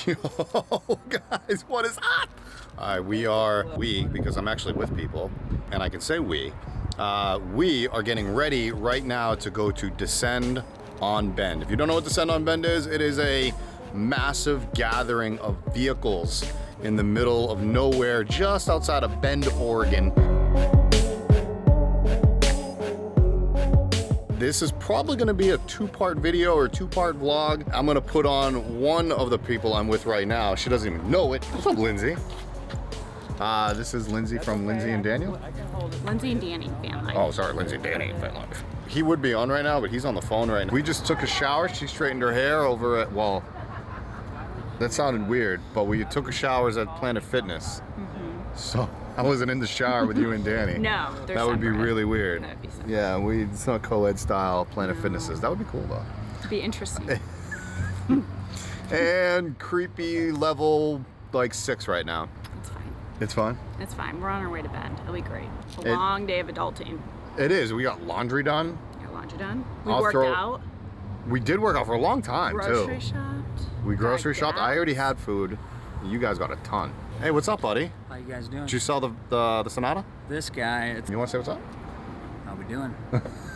Yo, guys, what is up? All right, we, because I'm actually with people, and I can say we are getting ready right now to go to Descend on Bend. If you don't know what Descend on Bend is, it is a massive gathering of vehicles in the middle of nowhere, just outside of Bend, Oregon. This is probably gonna be a two-part video or two-part vlog. I'm gonna put on one of the people I'm with right now. She doesn't even know it. What's up, Lindsay? This is Lindsay from Lindsay and Daniel. Lindsay and Danny fan life. Oh, sorry, Lindsay and Danny fan life. He would be on right now, but he's on the phone right now. We just took a shower. She straightened her hair over at, well, that sounded weird, but we took a showers at Planet Fitness. So I wasn't in the shower with you and Danny. No, that would be really weird. That would be separate. Yeah, it's not co-ed style Planet Fitnesses. That would be cool though. It'd be interesting. And creepy level like 6 right now. It's fine. It's fun? It's fine. We're on our way to Bend. It'll be great. A long day of adulting. It is. We got laundry done. Got laundry done. We worked out. We did work out for a long time Grocery too. shopped. We grocery shopped. I already had food. You guys got a ton. Hey, what's up, buddy? How you guys doing? Did you sell the Sonata? This guy, You want to say what's up? how we doing?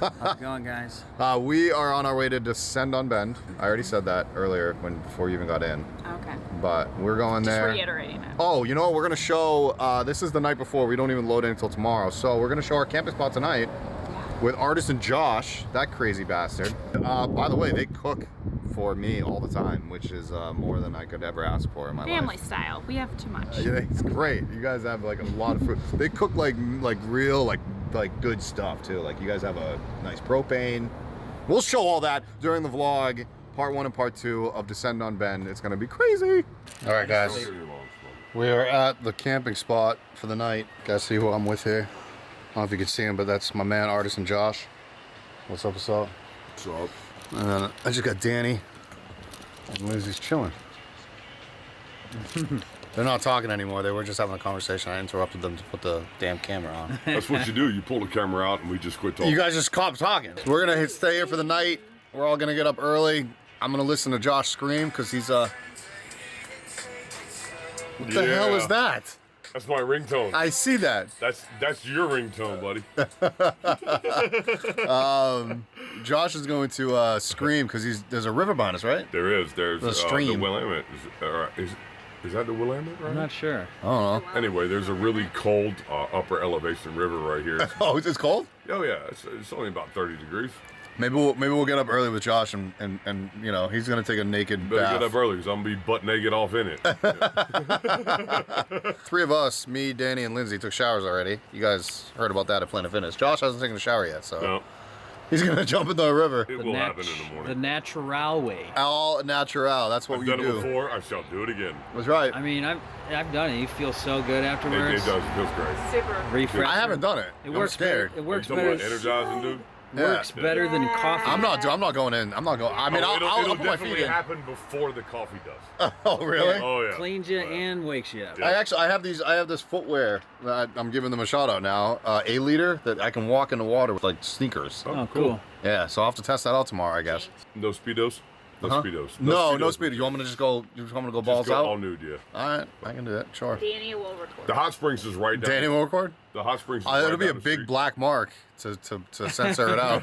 How's it going, guys? We are on our way to Descend on Bend. I already said that earlier before you even got in. Okay. But we're going Just there. reiterating it. Oh, you know what? We're gonna show. This is the night before. We don't even load in until tomorrow. So we're gonna show our camping spot tonight with Artisan Josh, that crazy bastard. By the way, they cook for me all the time, which is more than I could ever ask for in my Family life. style. We have too much. Yeah, it's great. You guys have like a lot of food. They cook like real like good stuff too. Like you guys have a nice propane. We'll show all that during the vlog, part 1 and part 2 of Descend on Bend. It's gonna be crazy. All right, guys. We are at the camping spot for the night. Guys, see who I'm with here? I don't know if you can see him, but that's my man, Artisan Josh. What's up, what's up? What's up? And then I just got Danny and Lindsay's chilling. They're not talking anymore. They were just having a conversation. I interrupted them to put the damn camera on. That's what you do. You pull the camera out and we just quit talking. You guys just stopped talking. We're gonna stay here for the night. We're all gonna get up early. I'm gonna listen to Josh scream because he's What the hell is that? That's my ringtone. I see that. That's your ringtone, buddy. Josh is going to scream because there's a river behind us, right? There is. There's The stream. the Willamette. Is that the Willamette right I'm now? not sure. I don't know. Anyway, there's a really cold upper elevation river right here. Oh, it's cold? Oh yeah, it's only about 30 degrees. Maybe we'll get up early with Josh and you know, he's gonna take a naked Better bath. get up early because I'm gonna be butt naked off in it. 3 of us, me, Danny, and Lindsay, took showers already. You guys heard about that at Planet Fitness. Josh hasn't taken a shower yet, so No, he's gonna jump in the river. it will happen in the The morning. natural way. All natural. That's what I've we done it do. before. I shall do it again. That's right. I mean, I've done it. You feel so good It afterwards. does. It feels great. Super. Refresh. I haven't done it. It I'm works scared. better. It Are you works talking better. about energizing, dude? Works better than coffee. I'm not going in. I'm not going. I mean, it'll I'll put my definitely feet in. happen before the coffee does. Oh, really? Oh yeah. Cleans you and wakes you up. Yeah. I have this footwear that I'm giving them a shout out now. A liter that I can walk in the water with like sneakers. Oh, cool. Yeah, so I'll have to test that out tomorrow, I guess. No speedos. No Huh? speedos. No speed. You want me to just go? You want me to go balls Just go out? all nude, yeah. All right, I can do that. Sure. Danny will record. The hot springs is right down. Danny will record. The hot springs. Is right It'll be a down the big street. black mark to censor it out.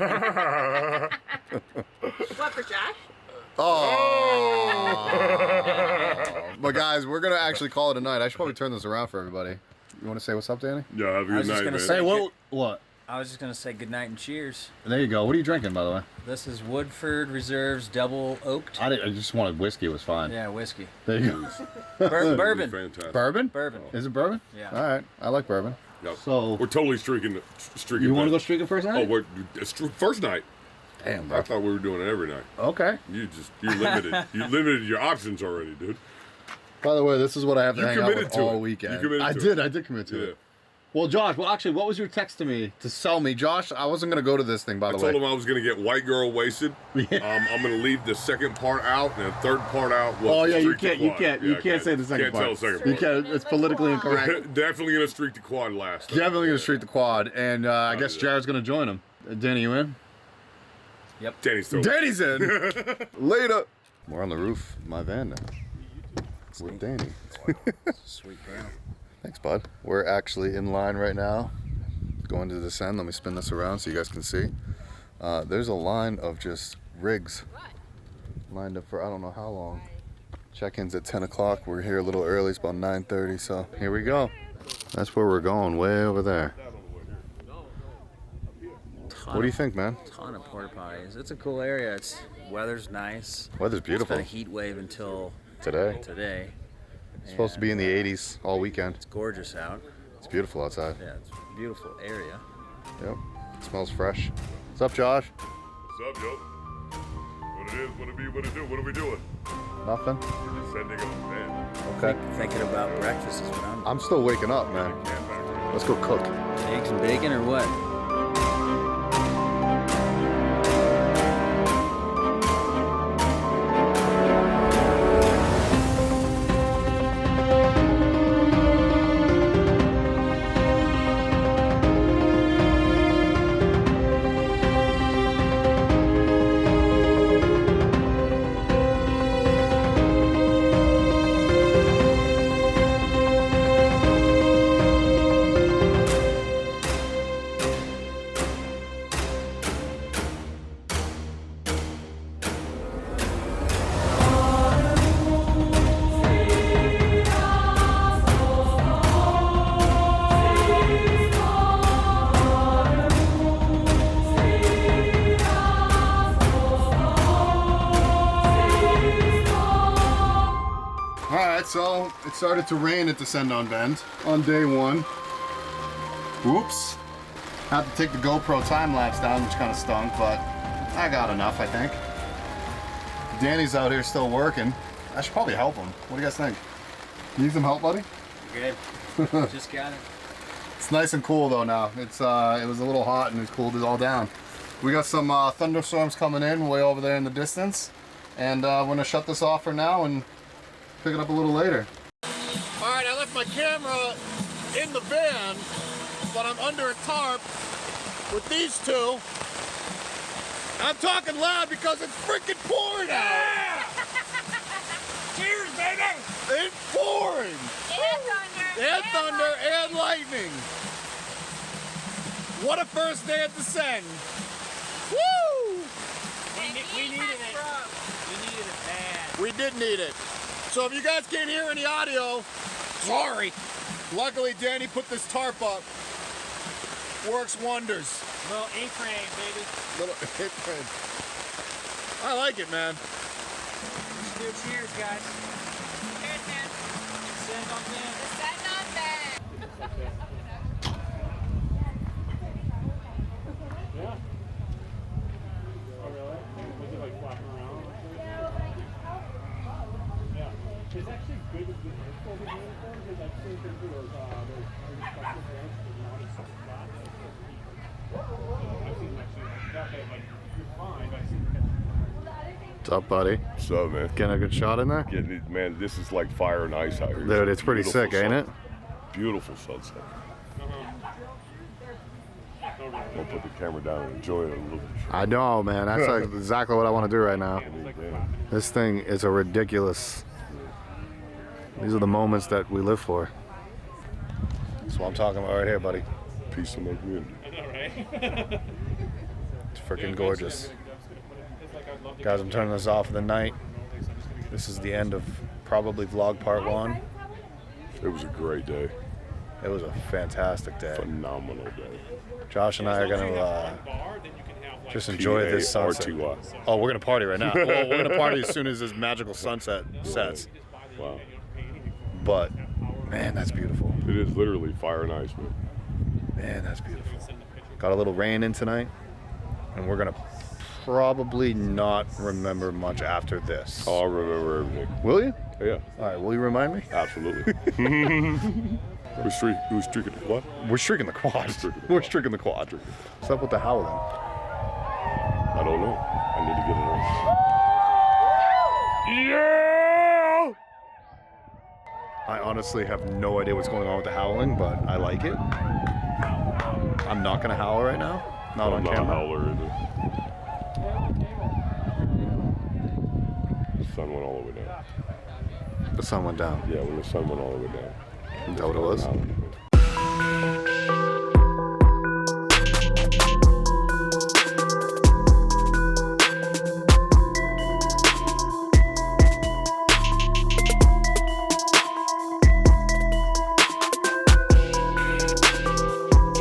What, for Josh? Oh. But guys, we're gonna actually call it a night. I should probably turn this around for everybody. You want to say what's up, Danny? Yeah, have a I good was just night, gonna man. say- Hey, what? I was just gonna say good night and cheers. There you go. What are you drinking, by the way? This is Woodford Reserves Double Oaked. I just wanted whiskey. It was fine. Yeah, whiskey. There you go. Bourbon. Fantastic. Bourbon? Bourbon. Is it bourbon? Yeah. All right. I like bourbon. Yep. So We're totally streaking. you want to go that. streaking first Oh, night? it's first night. Damn, I bro. thought we were doing it every night. Okay. You limited. You limited your options already, dude. By the way, this is what I have to You hang out committed with to all it. weekend. You committed I to did. it. I did commit to Yeah. it. Well, Josh, actually, what was your text to me to sell me? Josh, I wasn't going to go to this thing, by I the told way. him I was going to get white girl wasted. I'm going to leave the second part out, and the third part out. Was Oh, yeah, you streak the can't, you quad. can't, Yeah, you I can't say the second can't part. tell the second You part. can't, it's politically incorrect. Definitely going to streak the quad last. Definitely going to streak the quad, and I guess yeah. Jarrod's going to join him. Danny, you in? Yep. Danny's still. Danny's in. Later. We're on the roof of my van now. with Danny. Sweet girl. Thanks, bud. We're actually in line right now, going to descend. Let me spin this around so you guys can see. There's a line of just rigs lined up for I don't know how long. Check-in's at 10 o'clock. We're here a little early. It's about 9:30, so here we go. That's where we're going, way over there. What do you think, man? Ton of porta potties. It's a cool area. Weather's nice. Weather's beautiful. It's been a heat wave until Today. It's supposed to be in the 80s all weekend. It's gorgeous out. It's beautiful outside. Yeah, it's a beautiful area. Yep. It smells fresh. What's up, Josh? What's up, yo? What it is, what it be, what it do, what are we doing? Nothing? We're descending on man. Okay. Thinking about breakfast is what I'm still waking up, man. Let's go cook. Eggs and bacon or what? So it started to rain at Descend on Bend on day one. Oops. Had to take the GoPro time lapse down, which kind of stunk, but I got enough, I think. Danny's out here still working. I should probably help him. What do you guys think? Need some help, buddy? Good. Just got it. It's nice and cool though now. It's it was a little hot and it's cooled it all down. We got some thunderstorms coming in way over there in the distance, and we're gonna shut this off for now and pick it up a little later. All right, I left my camera in the van, but I'm under a tarp with these two. I'm talking loud because it's freaking pouring out. Yeah! Cheers, baby! It's pouring. And thunder. And thunder and lightning. What a first day at Descend. Woo! We needed it. We needed it bad. We did need it. So if you guys can't hear any audio, sorry. Luckily, Danny put this tarp up. Works wonders. Little A-frame, baby. Little A-frame. I like it, man. Let's do cheers, guys. Cheers, man. Send on in. Descend on bed. It's actually good with the COVID uniform because I've seen them do those special pants but not as flat. I've seen them actually that way, like you're fine, but I've seen them. What's up, buddy? What's up, man? Getting a good shot in there? Man, this is like fire and ice out here. Dude, it's pretty sick, ain't it? Beautiful sunset. I'll put the camera down and enjoy it a little bit. I know, man. That's like exactly what I want to do right now. This thing is a ridiculous. These are the moments that we live for. That's what I'm talking about right here, buddy. Peace of my community. It's freaking gorgeous. Guys, I'm turning this off for the night. This is the end of probably vlog part 1. It was a great day. It was a fantastic day. Phenomenal day. Josh and I are gonna just enjoy this sunset. P-A-R-T-Y. Oh, we're gonna party right now. Oh, we're gonna party as soon as this magical sunset sets. Wow. But man, that's beautiful. It is literally fire and ice, man. Man, that's beautiful. Got a little rain in tonight, and we're gonna probably not remember much after this. Oh, I'll remember everything. Will you? Yeah, All right, will you remind me? absolutely. Who's streaking the quad? We're streaking the quad. We're streaking the quad. What's up with the howling? I don't know. I need to get it on. Yeah! I honestly have no idea what's going on with the howling, but I like it. I'm not gonna howl right now. Not on I'm not a camera. howler either. The sun went all the way down. The sun went down. Yeah, when the sun went all the way down. Is that what it was?